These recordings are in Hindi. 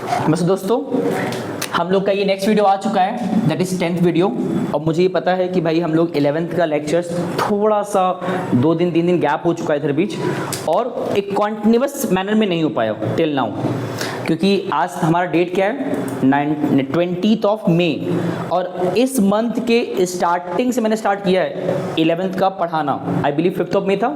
बस दोस्तों, हम लोग का ये नेक्स्ट वीडियो आ चुका है, दैट इज़ 10th वीडियो। और मुझे ये पता है कि भाई हम लोग 11th का लेक्चर्स थोड़ा सा 2 दिन 3 दिन गैप हो चुका है इधर बीच, और एक कॉन्टिन्यूस मैनर में नहीं हो पाया टिल नाउ, क्योंकि आज हमारा डेट क्या है 20th मई, और इस मंथ के स्टार्टिंग से मैंने स्टार्ट किया है 11th का पढ़ाना। आई बिलीव 5th मई था,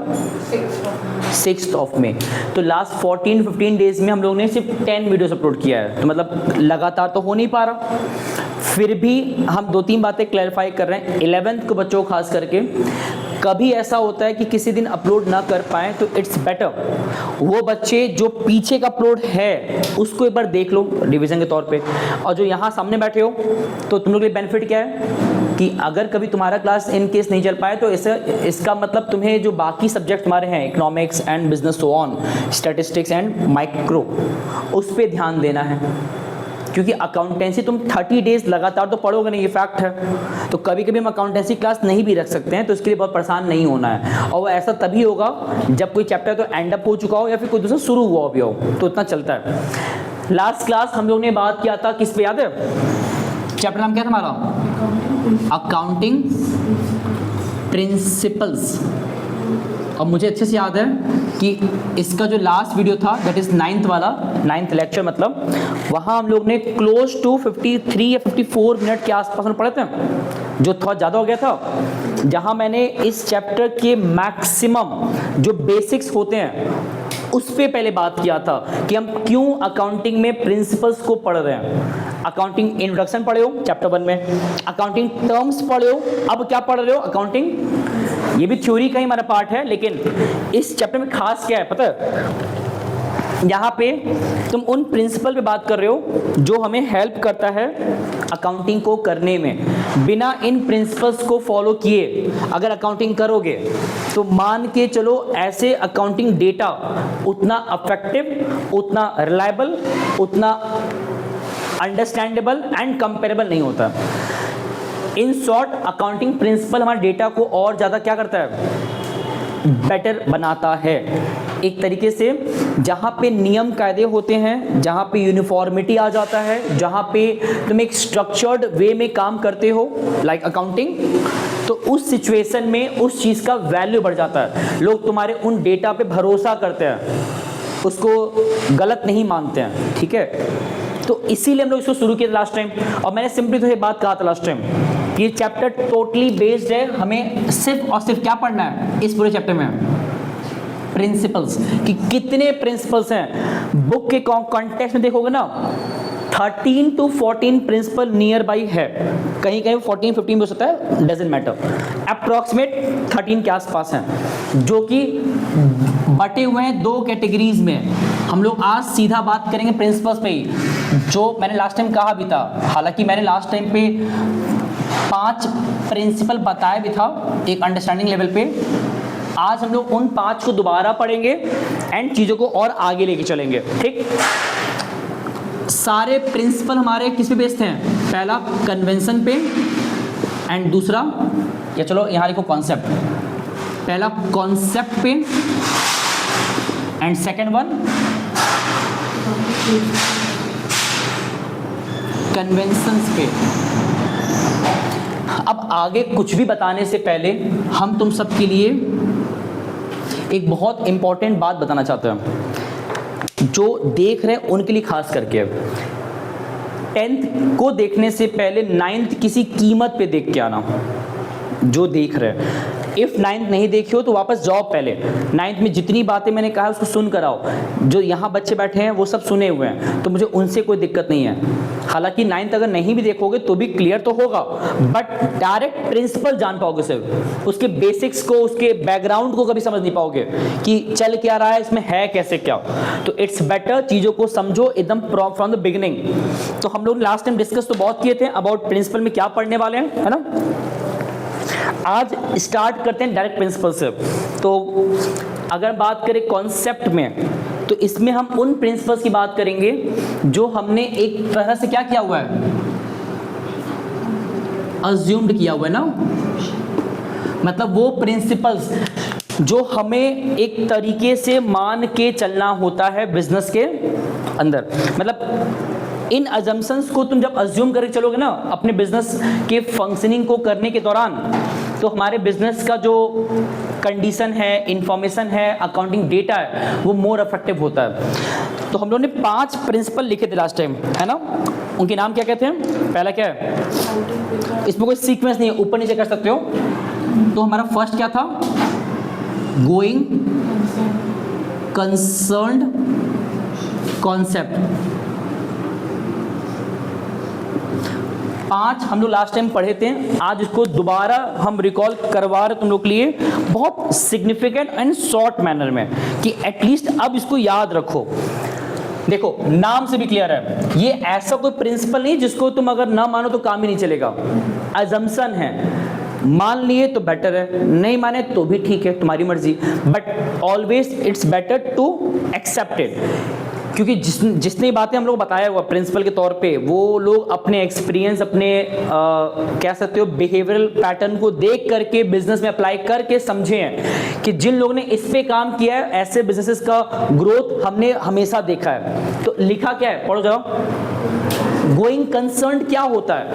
6th मई। तो लास्ट 14-15 डेज में हम लोगों ने सिर्फ 10 वीडियोस अपलोड किया है, तो मतलब लगातार तो हो नहीं पा रहा। फिर भी हम 2-3 बातें क्लैरिफाई कर रहे हैं 11th को बच्चों को खास करके। कभी ऐसा होता है कि किसी दिन अपलोड ना कर पाएँ तो इट्स बेटर वो बच्चे जो पीछे का अपलोड है उसको एक बार देख लो रिवीजन के तौर पे, और जो यहाँ सामने बैठे हो तो तुम लोग के लिए बेनिफिट क्या है कि अगर कभी तुम्हारा क्लास इन केस नहीं चल पाए तो इसका मतलब तुम्हें जो बाकी सब्जेक्ट हमारे हैं economics and business so on, statistics and micro, उस पर ध्यान देना है। क्योंकि अकाउंटेंसी तुम 30 डेज लगातार तो पढ़ोगे नहीं, ये फैक्ट है। तो कभी कभी हम अकाउंटेंसी क्लास नहीं भी रख सकते हैं, तो इसके लिए बहुत परेशान नहीं होना है। और वो ऐसा तभी होगा जब कोई चैप्टर तो एंड अप हो चुका हो या फिर कोई दूसरा शुरू हुआ भी हो, तो इतना चलता है। लास्ट क्लास हम लोग ने बात किया था किस पे, याद है? चैप्टर नाम क्या था हमारा? Accounting principles. और मुझे अच्छे से याद है कि इसका जो लास्ट वीडियो था दैट इज 9th वाला, 9th लेक्चर, मतलब वहाँ हम लोग ने क्लोज टू 53 या 54 मिनट के आसपास में पढ़े थे, जो थोड़ा ज़्यादा हो गया था, जहाँ मैंने इस चैप्टर के मैक्सिमम जो बेसिक्स होते हैं उस पे पहले बात किया था कि हम क्यों अकाउंटिंग में प्रिंसिपल्स को पढ़ रहे हैं। अकाउंटिंग इंट्रोडक्शन पढ़े हो चैप्टर 1 में, अकाउंटिंग टर्म्स पढ़े हो, अब क्या पढ़ रहे हो? अकाउंटिंग। ये भी थ्योरी का ही हमारा पार्ट है, लेकिन इस चैप्टर में खास क्या है पता है? यहाँ पे तुम उन प्रिंसिपल पे बात कर रहे हो जो हमें हेल्प करता है अकाउंटिंग को करने में। बिना इन प्रिंसिपल्स को फॉलो किए अगर अकाउंटिंग करोगे तो मान के चलो ऐसे अकाउंटिंग डेटा उतना अफेक्टिव, उतना रिलायबल, उतना अंडरस्टैंडेबल एंड कंपेरेबल नहीं होता। इन शॉर्ट अकाउंटिंग प्रिंसिपल हमारे डेटा को और ज़्यादा क्या करता है? बेटर बनाता है। एक तरीके से जहाँ पे नियम कायदे होते हैं, जहाँ पे यूनिफॉर्मिटी आ जाता है, जहाँ पे तुम एक स्ट्रक्चर्ड वे में काम करते हो लाइक अकाउंटिंग, तो उस सिचुएशन में उस चीज़ का वैल्यू बढ़ जाता है। लोग तुम्हारे उन डेटा पे भरोसा करते हैं, उसको गलत नहीं मानते हैं, ठीक है? तो इसीलिए हम लोग इसको शुरू किया लास्ट टाइम। और मैंने सिंपली तो ये बात कहा था लास्ट टाइम कि ये चैप्टर टोटली बेस्ड है, हमें सिर्फ और सिर्फ क्या पढ़ना है इस पूरे चैप्टर में? प्रिंसिपल्स। कि कितने प्रिंसिपल्स हैं बुक के कॉन्टेक्स्ट में देखोगे ना, 13 to 14 प्रिंसिपल नियर बाई है, कहीं कहीं 14-15 भी हो सकता है, डजेंट मैटर, अप्रॉक्सीमेट 13 के आसपास हैं, जो कि बटे हुए हैं 2 कैटेगरीज में। हम लोग आज सीधा बात करेंगे प्रिंसिपल्स पे ही, जो मैंने लास्ट टाइम कहा भी था। हालांकि मैंने लास्ट टाइम पे 5 प्रिंसिपल बताया भी था एक अंडरस्टैंडिंग लेवल पे। आज हम लोग उन 5 को दोबारा पढ़ेंगे एंड चीज़ों को और आगे लेके चलेंगे, ठीक? सारे प्रिंसिपल हमारे किस पे बेस्ड हैं? पहला कन्वेंशन पे, एंड दूसरा, या चलो यहाँ लिखो कॉन्सेप्ट। पहला कॉन्सेप्ट पे एंड सेकंड वन कन्वेंशंस पे। अब आगे कुछ भी बताने से पहले हम तुम सब के लिए एक बहुत इंपॉर्टेंट बात बताना चाहते हैं, जो देख रहे हैं उनके लिए खास करके। 10th को देखने से पहले 9th किसी कीमत पे देख के आना, जो देख रहे हैं। इफ 9th नहीं देखी हो तो वापस जाओ पहले। 9th में जितनी बातें मैंने कहा उसको सुन कर आओ। जो यहाँ बच्चे बैठे हैं वो सब सुने हुए हैं, तो मुझे उनसे कोई दिक्कत नहीं है। हालांकि 9th अगर नहीं भी देखोगे तो भी क्लियर तो होगा, बट डायरेक्ट प्रिंसिपल जान पाओगे सिर्फ, उसके बेसिक्स को, उसके बैकग्राउंड को कभी समझ नहीं पाओगे कि चल क्या रहा है, इसमें है कैसे क्या। तो इट्स बेटर चीज़ों को समझो एकदम फ्रॉम द बिगिनिंग। तो हम लोग लास्ट टाइम डिस्कस तो बहुत किए थे अबाउट प्रिंसिपल में क्या पढ़ने वाले हैं, है ना? आज स्टार्ट करते हैं डायरेक्ट प्रिंसिपल से। तो अगर बात करें कॉन्सेप्ट में, तो इसमें हम उन प्रिंसिपल्स की बात करेंगे जो हमने एक तरह से क्या किया हुआ है? अज्यूम्ड किया हुआ है ना। मतलब वो प्रिंसिपल्स जो हमें एक तरीके से मान के चलना होता है बिजनेस के अंदर। मतलब इन अजम्पशंस को तुम जब अज्यूम करके चलोगे ना अपने बिजनेस के फंक्शनिंग को करने के दौरान, तो हमारे बिजनेस का जो कंडीशन है, इंफॉर्मेशन है, अकाउंटिंग डेटा है, वो मोर इफेक्टिव होता है। तो हम लोगों ने 5 प्रिंसिपल लिखे थे लास्ट टाइम, है ना? उनके नाम क्या कहते हैं? पहला क्या है? इसमें कोई सीक्वेंस नहीं है, ऊपर नीचे कर सकते हो। तो हमारा फर्स्ट क्या था? Going concerned concept. 5 हम लोग लास्ट टाइम पढ़े थे, आज इसको दोबारा हम रिकॉल करवा रहे तुम लोग के लिए बहुत सिग्निफिकेंट एंड शॉर्ट मैनर में, कि एटलीस्ट अब इसको याद रखो। देखो नाम से भी क्लियर है, ये ऐसा कोई प्रिंसिपल नहीं जिसको तुम अगर ना मानो तो काम ही नहीं चलेगा। अजम्पशन है, मान लिए तो बेटर है, नहीं माने तो भी ठीक है, तुम्हारी मर्जी, but always it's better to accept it. क्योंकि जिसने बातें हम लोग बताया हुआ प्रिंसिपल के तौर पे, वो लोग अपने एक्सपीरियंस, अपने कह सकते हो बिहेवियरल पैटर्न को देख करके बिजनेस में अप्लाई करके समझे हैं कि जिन लोगों ने इस पे काम किया है, ऐसे बिजनेसेस का ग्रोथ हमने हमेशा देखा है। तो लिखा क्या है, पढ़ो जाओ। गोइंग कंसर्न्ड क्या होता है?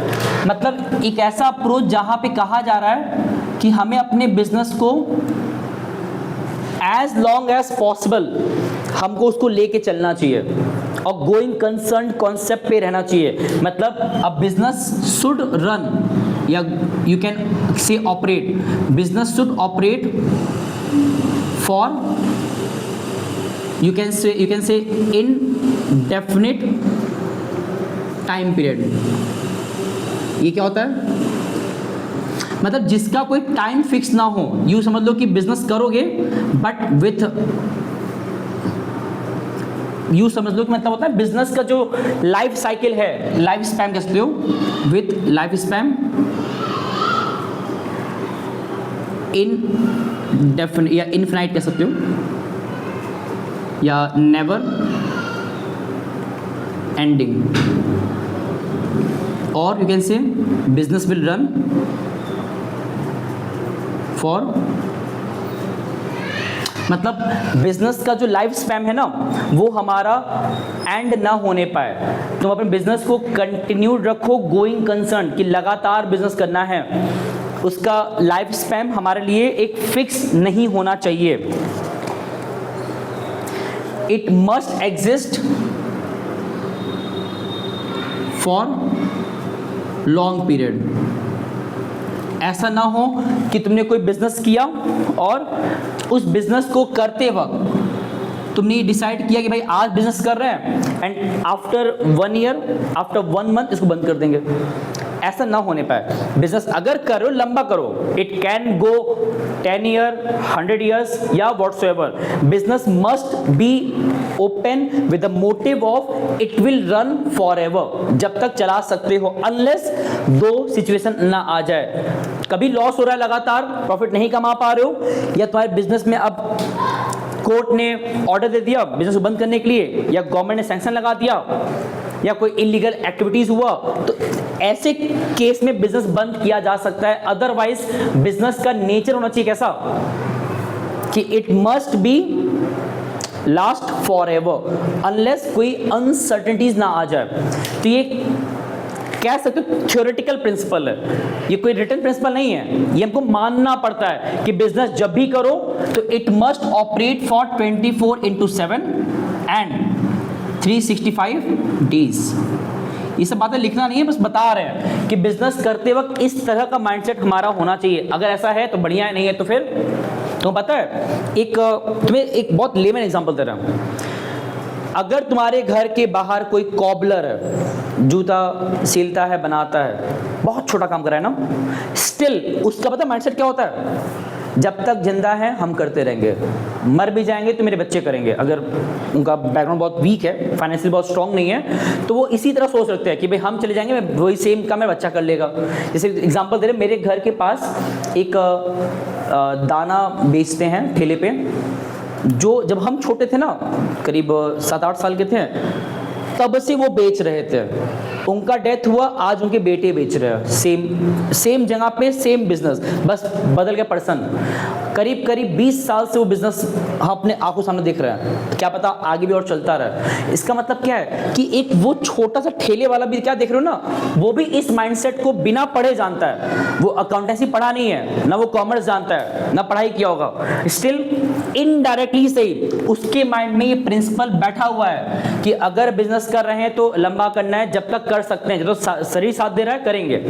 मतलब एक ऐसा अप्रोच जहां पे कहा जा रहा है कि हमें अपने बिजनेस को एज लॉन्ग एज पॉसिबल हमको उसको लेके चलना चाहिए, और गोइंग कंसर्न कॉन्सेप्ट पे रहना चाहिए। मतलब अ बिजनेस शुड रन, या you can say operate, business should operate for, you can say indefinite time period. ये क्या होता है? मतलब जिसका कोई टाइम फिक्स ना हो। यूं समझ लो कि बिजनेस करोगे बट विथ, यूं समझ लो कि मतलब होता है बिजनेस का जो लाइफ साइकिल है, लाइफ स्पैन कह सकते हो, विथ लाइफ स्पैन इनडेफिनिट या इनफिनाइट कह सकते हो, या नेवर एंडिंग, और you can say business will run for, मतलब बिजनेस का जो लाइफ स्पैन है ना, वो हमारा एंड ना होने पाए। तुम अपने बिजनेस को कंटिन्यूड रखो, गोइंग कंसर्न, कि लगातार बिजनेस करना है, उसका लाइफ स्पैन हमारे लिए एक फिक्स नहीं होना चाहिए। It must exist for long period. ऐसा ना हो कि तुमने कोई बिजनेस किया और उस बिजनेस को करते वक्त तुमने डिसाइड किया कि भाई आज बिजनेस कर रहे हैं and after 1 year, after 1 month इसको बंद कर देंगे। ऐसा ना होने पाए। बिजनेस अगर करो लंबा करो, it can go 10 year, 100 years या whatsoever. Business must be open with the motive of it will run for ever, जब तक चला सकते हो, अनलेस 2 सिचुएशन ना आ जाए। कभी लॉस हो रहा है, लगातार प्रॉफिट नहीं कमा पा रहे हो, या तुम्हारे बिजनेस में अब कोर्ट ने ऑर्डर दे दिया बिजनेस को बंद करने के लिए, या गवर्नमेंट ने सैंक्शन लगा दिया, या कोई इलीगल एक्टिविटीज हुआ, तो ऐसे केस में बिजनेस बंद किया जा सकता है। अदरवाइज बिजनेस का नेचर होना चाहिए कैसा, कि it must be last for ever, unless कोई अनसर्टेनिटीज ना आ जाए। तो ये कह सकते हो थ्योरेटिकल प्रिंसिपल है, ये कोई रिटन प्रिंसिपल नहीं है। ये हमको मानना पड़ता है कि बिजनेस जब भी करो तो it must operate for 24/7 and 365 days. ये सब बातें लिखना नहीं है, बस बता रहे हैं कि बिजनेस करते वक्त इस तरह का माइंडसेट हमारा होना चाहिए। अगर ऐसा है तो बढ़िया है, नहीं है तो फिर तो पता है। तुम्हें एक बहुत लेमन एग्जांपल दे रहा हूं। अगर तुम्हारे घर के बाहर कोई कॉबलर है, जूता सिलता है, बनाता है, बहुत छोटा काम कर रहा है ना, स्टिल उसका पता माइंडसेट क्या होता है, जब तक जिंदा है हम करते रहेंगे, मर भी जाएंगे तो मेरे बच्चे करेंगे। अगर उनका बैकग्राउंड बहुत वीक है, फाइनेंशियल बहुत स्ट्रांग नहीं है, तो वो इसी तरह सोच रखते हैं कि भाई हम चले जाएंगे, वही सेम काम मेरा बच्चा कर लेगा। जैसे एग्जांपल दे रहे, मेरे घर के पास एक दाना बेचते हैं ठेले पे, जो जब हम छोटे थे ना, करीब 7-8 साल के थे, तब से वो बेच रहे थे। उनका डेथ हुआ, आज उनके बेटे बेच रहे हैं, सेम जगह पे सेम बिजनेस, बस बदल गया पर्सन। करीब करीब 20 साल से वो बिजनेस हम अपने आंखों सामने देख रहे हैं, तो क्या पता आगे भी और चलता रहे। इसका मतलब क्या है कि एक वो छोटा सा ठेले वाला भी क्या देख रहे हो ना, वो भी इस माइंडसेट को बिना पढ़े जानता है। वो अकाउंटेंसी पढ़ा नहीं है, ना वो कॉमर्स जानता है, ना पढ़ाई किया होगा, स्टिल इनडायरेक्टली से ही उसके माइंड में ये प्रिंसिपल बैठा हुआ है कि अगर बिजनेस कर रहे हैं तो लंबा करना है, जब तक कर सकते हैं, जब तक शरीर साथ दे रहा है करेंगे।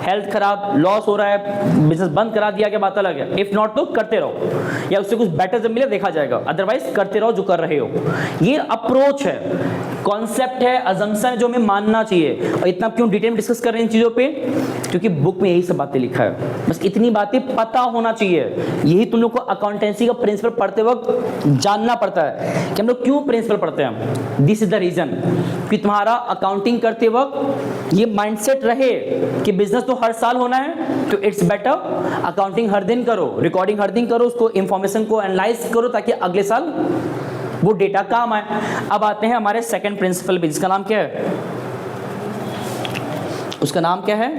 हेल्थ खराब, लॉस हो रहा है, बिजनेस बंद करा दिया, क्या बात अलग है। इफ नॉट तो करते रहो, या उससे कुछ बेटर जब मिले देखा जाएगा, अदरवाइज करते रहो जो कर रहे हो। ये अप्रोच है, कॉन्सेप्ट है, अजम्पशन है जो हमें मानना चाहिए। और इतना क्यों डिटेल में डिस्कस कर रहे हैं इन चीजों पे, क्योंकि बुक में यही सब बातें लिखा है, बस इतनी बातें पता होना चाहिए। यही तुम लोग को अकाउंटेंसी का प्रिंसिपल पढ़ते वक्त जानना पड़ता है कि हम लोग क्यों प्रिंसिपल पढ़ते हैं। दिस इज द रीजन कि तुम्हारा अकाउंटिंग करते वक्त ये माइंडसेट रहे कि बिजनेस तो हर साल होना है, तो इट्स बेटर अकाउंटिंग हर दिन करो, रिकॉर्डिंग हर दिन करो, उसको इंफॉर्मेशन को एनालाइज करो ताकि अगले साल वो डेटा काम आए। अब आते हैं हमारे सेकंड प्रिंसिपल पे, जिसका नाम क्या है, उसका नाम क्या है,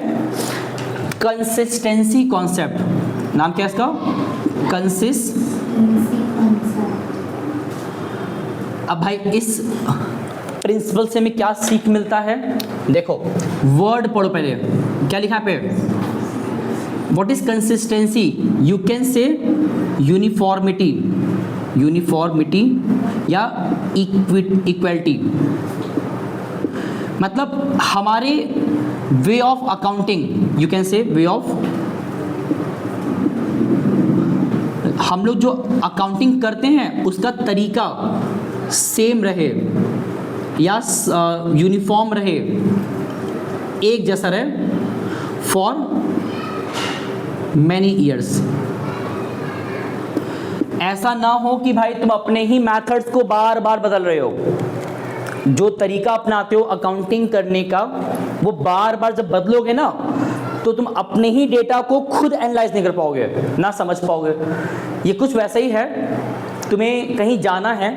कंसिस्टेंसी कॉन्सेप्ट। नाम क्या है इसका, अब भाई इस प्रिंसिपल से हमें क्या सीख मिलता है, देखो वर्ड पढ़ो पहले, क्या लिखा है पे, what is consistency, you can say uniformity, uniformity या इक्वलिटी, मतलब हमारे way of accounting, you can say way of, हम लोग जो अकाउंटिंग करते हैं उसका तरीका सेम रहे या यूनिफॉर्म रहे, एक जैसा रहे फॉर मैनी ईयर्स। ऐसा ना हो कि भाई तुम अपने ही मेथड्स को बार बार बदल रहे हो, जो तरीका अपनाते हो अकाउंटिंग करने का वो बार बार जब बदलोगे ना तो तुम अपने ही डेटा को खुद एनालाइज नहीं कर पाओगे, ना समझ पाओगे। ये कुछ वैसा ही है, तुम्हें कहीं जाना है,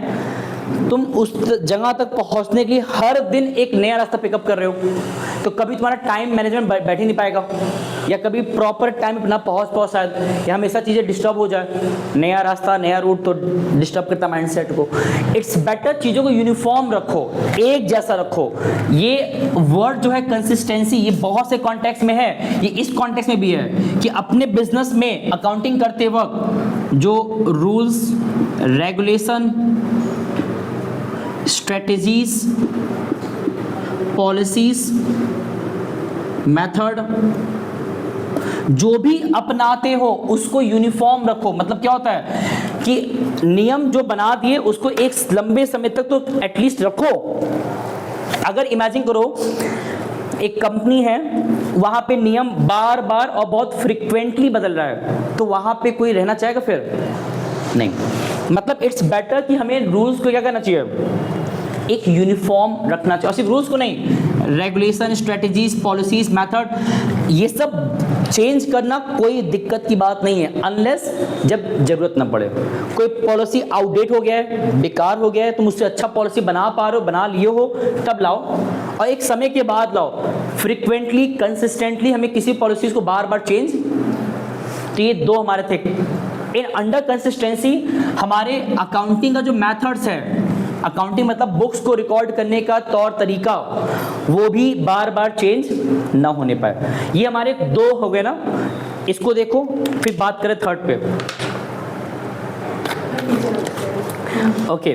तुम उस जगह तक पहुंचने के लिए हर दिन एक नया रास्ता पिकअप कर रहे हो, तो कभी तुम्हारा टाइम मैनेजमेंट बैठ ही नहीं पाएगा, या कभी प्रॉपर टाइम पे ना पहुंच शायद, या हमेशा चीज़ें डिस्टर्ब हो जाए। नया रास्ता, नया रूट तो डिस्टर्ब करता माइंडसेट को। इट्स बेटर चीज़ों को यूनिफॉर्म रखो, एक जैसा रखो। ये वर्ड जो है कंसिस्टेंसी, ये बहुत से कॉन्टेक्स्ट में है, ये इस कॉन्टेक्स्ट में भी है कि अपने बिजनेस में अकाउंटिंग करते वक्त जो rules, regulation, strategies, policies, method जो भी अपनाते हो उसको यूनिफॉर्म रखो। मतलब क्या होता है कि नियम जो बना दिए उसको एक लंबे समय तक तो एटलीस्ट रखो। अगर इमेजिन करो एक कंपनी है, वहां पे नियम बार बार और बहुत फ्रिक्वेंटली बदल रहा है, तो वहां पे कोई रहना चाहेगा फिर? नहीं। मतलब इट्स बेटर कि हमें रूल्स को क्या करना चाहिए, एक यूनिफॉर्म रखना चाहिए। और सिर्फ रूल्स को नहीं, रेगुलेशन, स्ट्रेटजीज, पॉलिसीज, मेथड, ये सब चेंज करना कोई दिक्कत की बात नहीं है, अनलेस जब जरूरत ना पड़े। कोई पॉलिसी आउटडेट हो गया है, बेकार हो गया है, तुम उससे अच्छा पॉलिसी बना पा रहे हो, बना लिए हो, तब लाओ, और एक समय के बाद लाओ। फ्रिक्वेंटली, कंसिस्टेंटली हमें किसी पॉलिसीज को बार बार चेंज, तो ये दो हमारे थे। इन अंडर कंसिस्टेंसी हमारे अकाउंटिंग का जो मेथड्स है, अकाउंटिंग मतलब बुक्स को रिकॉर्ड करने का तौर तरीका, वो भी बार बार चेंज ना होने पाए। ये हमारे दो हो गए ना, इसको देखो। फिर बात करें थर्ड पे। ओके,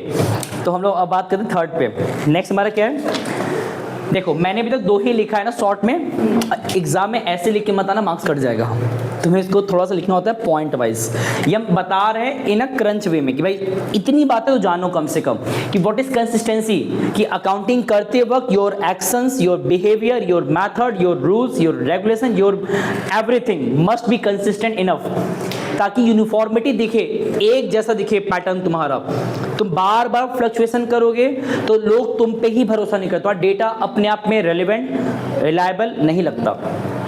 तो हम लोग अब बात करते हैं थर्ड पे। नेक्स्ट हमारा क्या है, देखो मैंने अभी तक दो ही लिखा है ना शॉर्ट में। एग्जाम में ऐसे लिख के मत आना, मार्क्स कट जाएगा। तुम्हें इसको थोड़ा सा लिखना होता है पॉइंट वाइज। ये हम बता रहे हैं इन अ क्रंच वे में कि भाई इतनी बातें तो जानो कम से कम कि व्हाट इज कंसिस्टेंसी, कि अकाउंटिंग करते वक्त your actions, your behaviour, your method, your rules, your regulation, your everything must be consistent enough, ताकि यूनिफॉर्मिटी दिखे, एक जैसा दिखे पैटर्न तुम्हारा। तुम बार बार फ्लक्चुएशन करोगे तो लोग तुम पे ही भरोसा नहीं करते, डेटा अपने आप में रेलिवेंट, रिलायबल नहीं लगता,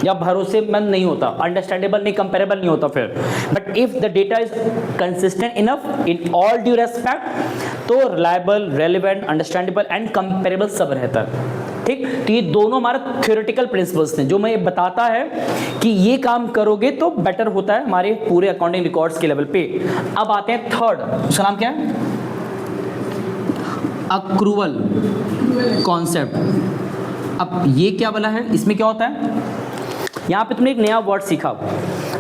या भरोसेमंद नहीं होता, अंडरस्टैंडेबल नहीं, कंपेरेबल नहीं होता फिर। But if the data is consistent enough in all due respect, तो reliable, relevant, understandable and comparable सब रहता है। ठीक। तो ये दोनों हमारे थ्योरेटिकल प्रिंसिपल्स हैं जो मैं बताता है कि ये काम करोगे तो बेटर होता है हमारे पूरे अकाउंटिंग रिकॉर्ड्स के लेवल पे। अब आते हैं थर्ड, उसका नाम क्या है? Accrual concept. अब ये क्या वाला है, इसमें क्या होता है? यहाँ पे तुमने एक नया वर्ड सीखा।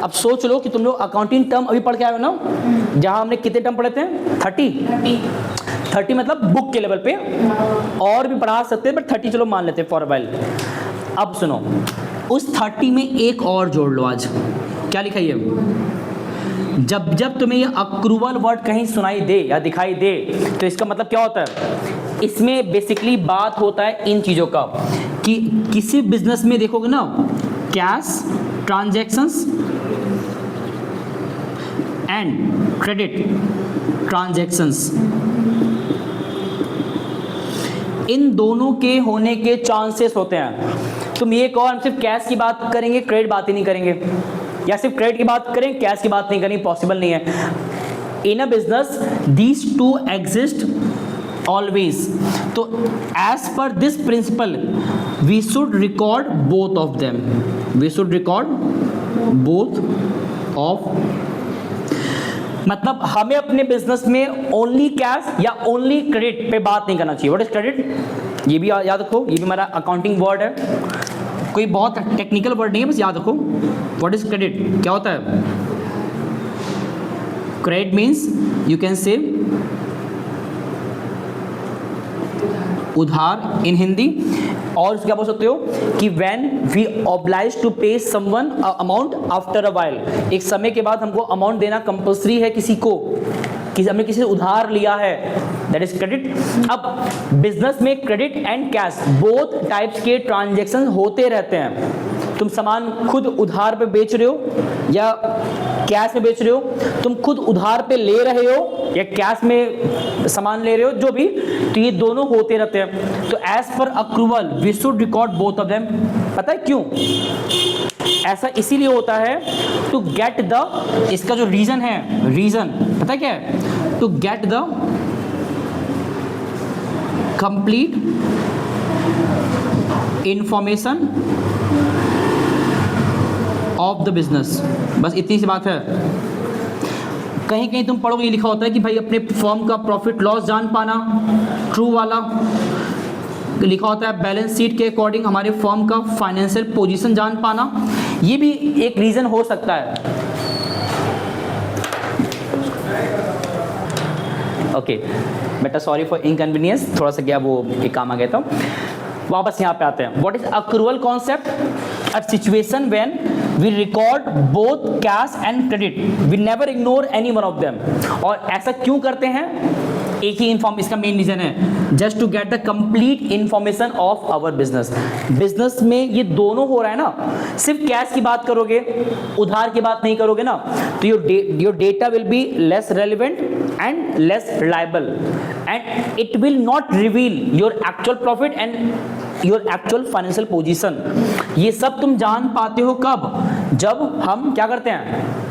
अब सोच लो कि तुम लोग अकाउंटिंग टर्म अभी पढ़ के आए हो ना, जहाँ हमने कितने टर्म पढ़े थे? 30 मतलब बुक के लेवल पे, और भी पढ़ा सकते हैं बट 30 चलो मान लेते हैं फॉर वाइल। अब सुनो, उस 30 में एक और जोड़ लो। आज क्या लिखा है? जब जब तुम्हें ये अक्रूवल वर्ड कहीं सुनाई दे या दिखाई दे तो इसका मतलब क्या होता है? इसमें बेसिकली बात होता है इन चीज़ों का कि किसी बिजनेस में देखोगे ना, cash transactions and credit transactions, इन दोनों के होने के चांसेस होते हैं। तुम ये कहो हम सिर्फ कैश की बात करेंगे, क्रेडिट बात ही नहीं करेंगे, या सिर्फ क्रेडिट की बात करें कैश की बात नहीं करेंगे, पॉसिबल नहीं है। In a business these two exist always. तो as per this principle we should record both of them, we should record both of. मतलब हमें अपने बिजनेस में ओनली कैश या ओनली क्रेडिट पे बात नहीं करना चाहिए। What is credit? ये भी याद रखो, ये भी हमारा अकाउंटिंग वर्ड है, कोई बहुत टेक्निकल वर्ड नहीं है, बस याद रखो। What is credit? क्या होता है? Credit means you can say उधार इन हिंदी, और उसको क्या बोल सकते हो कि व्हेन वी ऑब्लाइज टू पे someone amount after a while, एक समय के बाद हमको अमाउंट देना कंपल्सरी है किसी को, हमने किसी से उधार लिया है, दैट इज क्रेडिट। अब बिजनेस में credit and cash both types के ट्रांजैक्शन होते रहते हैं। तुम सामान खुद उधार पे बेच रहे हो या कैश में बेच रहे हो, तुम खुद उधार पे ले रहे हो या कैश में सामान ले रहे हो, जो भी, तो ये दोनों होते रहते हैं। तो as per accrual we should record both of them. पता है क्यों ऐसा? इसीलिए होता है टू गेट द, इसका जो रीजन है, रीजन पता है क्या है? To get the complete information of the business. बस इतनी सी बात है। कहीं कहीं तुम पढ़ोगे ये लिखा होता है कि भाई अपने फर्म का प्रॉफिट लॉस जान पाना, ट्रू वाला लिखा होता है बैलेंस शीट के अकॉर्डिंग हमारे फर्म का फाइनेंशियल पोजीशन जान पाना, ये भी एक रीजन हो सकता है। ओके बेटा, सॉरी फॉर इनकन्वीनियंस, थोड़ा सा क्या वो एक काम आ गया था। वापस यहाँ पे आते हैं। What is accrual concept? A situation when we record both cash and credit, we never ignore any one of them. और ऐसा क्यों करते हैं? एक ही इन्फॉर्म, इसका मेन रीजन है just to get the complete information of our business. Business में ये दोनों हो रहा है ना, सिर्फ कैश की बात करोगे, उधार की बात नहीं करोगे ना, तो your data will be less relevant and less reliable and it will not reveal your actual profit and your actual financial position. ये सब तुम जान पाते हो कब? जब हम क्या करते हैं,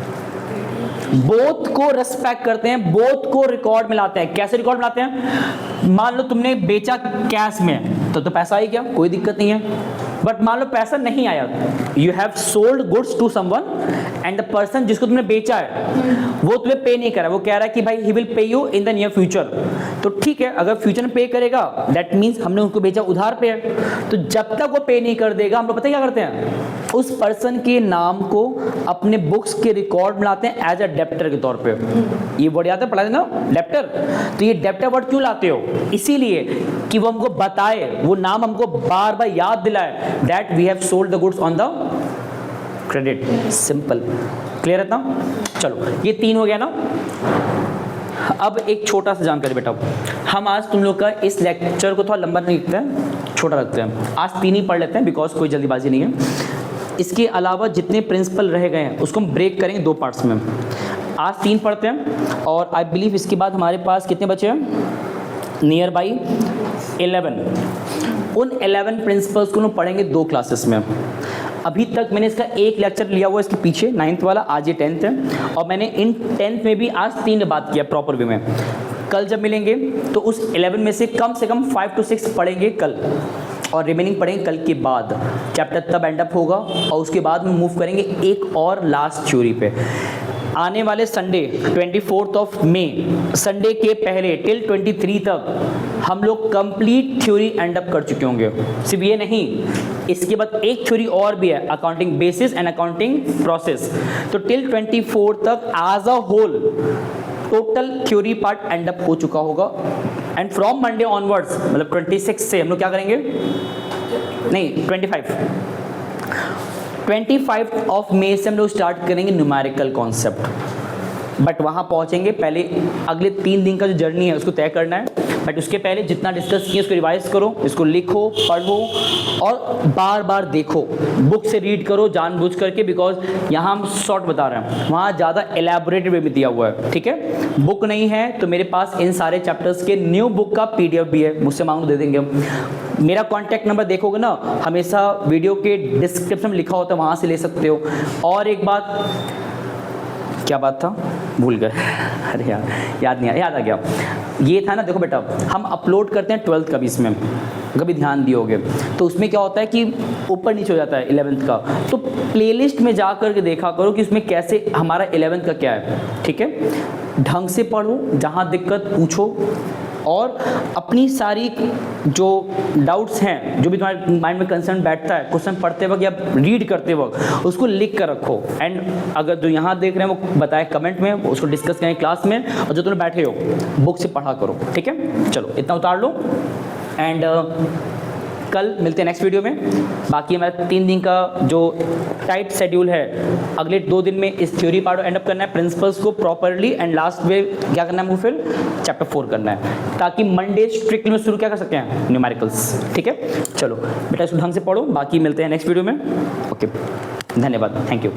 बोथ को रेस्पेक्ट करते हैं, बोथ को रिकॉर्ड में लाते हैं। कैसे रिकॉर्ड में लाते हैं? मान लो तुमने बेचा कैश में तो पैसा आई, क्या कोई दिक्कत नहीं है। बट मान लो पैसा नहीं आया, you have sold goods to someone and the person जिसको तुमने बेचा है वो तुम्हें पे नहीं कर रहा, वो कह रहा है कि भाई he will pay you in the near future. तो ठीक है, अगर फ्यूचर में पे करेगा दैट मीन्स हमने उसको बेचा उधार पे है। तो जब तक वो पे नहीं कर देगा, हम लोग पता है क्या करते हैं? उस पर्सन के नाम को अपने बुक्स के रिकॉर्ड में लाते हैं एज अ डेप्टर के तौर पे। ये वर्ड याद है, पढ़ा ना, डेप्टर। तो ये डेप्टर वर्ड क्यों लाते हो? इसीलिए कि वो हमको बताए, वो नाम हमको बार बार याद दिलाए that we have sold the goods on the credit. Simple, clear है ना? चलो ये 3 हो गया ना। अब एक छोटा सा जानकारी बेटा, हम आज तुम लोग का इस लेक्चर को थोड़ा लंबा नहीं रखते हैं, छोटा रखते हैं। आज 3 ही पढ़ लेते हैं बिकॉज कोई जल्दीबाजी नहीं है। इसके अलावा जितने प्रिंसिपल रह गए हैं उसको हम ब्रेक करेंगे 2 पार्ट्स में। आज 3 पढ़ते हैं और आई बिलीव इसके बाद हमारे पास कितने बचे हैं? Near by 11। उन 11 प्रिंसिपल्स को हम पढ़ेंगे 2 क्लासेस में। अभी तक मैंने इसका एक लेक्चर लिया हुआ इसके पीछे 9th वाला, आज ये 10th है। और मैंने इन 10th में भी आज 3 बात किया प्रॉपर वे में। कल जब मिलेंगे तो उस 11 में से कम 5 to 6 पढ़ेंगे कल। और रिमेनिंग पढ़ेंगे कल के बाद। चैप्टर तब एंड अप होगा और उसके बाद में मूव करेंगे एक और लास्ट थ्योरी पे। आने वाले संडे 24 ऑफ मई, संडे के पहले टिल 23 तक हम लोग कंप्लीट थ्योरी एंड अप कर चुके होंगे। सिर्फ ये नहीं, इसके बाद एक थ्योरी और भी है, accounting basis and accounting process. तो टिल 24 तक as a whole total theory part end up हो चुका होगा। एंड फ्रॉम मंडे ऑनवर्ड्स, मतलब 26 से हम लोग क्या करेंगे, नहीं 25 ऑफ मई से हम लोग स्टार्ट करेंगे न्यूमेरिकल कॉन्सेप्ट। बट वहाँ पहुँचेंगे, पहले अगले 3 दिन का जो जर्नी है उसको तय करना है। बट उसके पहले जितना डिस्कस किए उसको रिवाइज करो, इसको लिखो, पढ़ो और बार बार देखो, बुक से रीड करो जानबूझ करके, बिकॉज यहाँ हम शॉर्ट बता रहे हैं, वहाँ ज़्यादा एलैबोरेटेड वे में दिया हुआ है। ठीक है, बुक नहीं है तो मेरे पास इन सारे चैप्टर्स के न्यू बुक का PDF भी है, मुझसे मांगो दे देंगे हम। मेरा कॉन्टैक्ट नंबर देखोगे ना, हमेशा वीडियो के डिस्क्रिप्शन में लिखा होता है, वहाँ से ले सकते हो। और एक बात, क्या बात था भूल गए अरे यार याद नहीं आया, याद आ गया। ये था ना, देखो बेटा हम अपलोड करते हैं 12th का भी, इसमें कभी ध्यान दियोगे तो उसमें क्या होता है कि ऊपर नीचे हो जाता है 11th का, तो प्लेलिस्ट में जा कर के देखा करो कि उसमें कैसे हमारा 11th का क्या है। ठीक है, ढंग से पढ़ो, जहाँ दिक्कत पूछो और अपनी सारी जो डाउट्स हैं, जो भी तुम्हारे माइंड में कंसर्न बैठता है क्वेश्चन पढ़ते वक्त या रीड करते वक्त, उसको लिख कर रखो। एंड अगर जो यहाँ देख रहे हैं वो बताए कमेंट में, उसको डिस्कस करें क्लास में, और जो तुम बैठे हो बुक से पढ़ा करो। ठीक है, चलो इतना उतार लो एंड कल मिलते हैं नेक्स्ट वीडियो में। बाकी हमारा 3 दिन का जो टाइट शेड्यूल है, अगले 2 दिन में इस थ्योरी पार्ट एंड अप करना है, प्रिंसिपल्स को प्रॉपरली, एंड लास्ट में क्या करना है, फिर चैप्टर 4 करना है, ताकि मंडे स्ट्रिक्टली में शुरू क्या कर सकते हैं, न्यूमेरिकल्स। ठीक है, चलो बेटा इसको ढंग से पढ़ो, बाकी मिलते हैं नेक्स्ट वीडियो में। ओके, धन्यवाद, थैंक यू।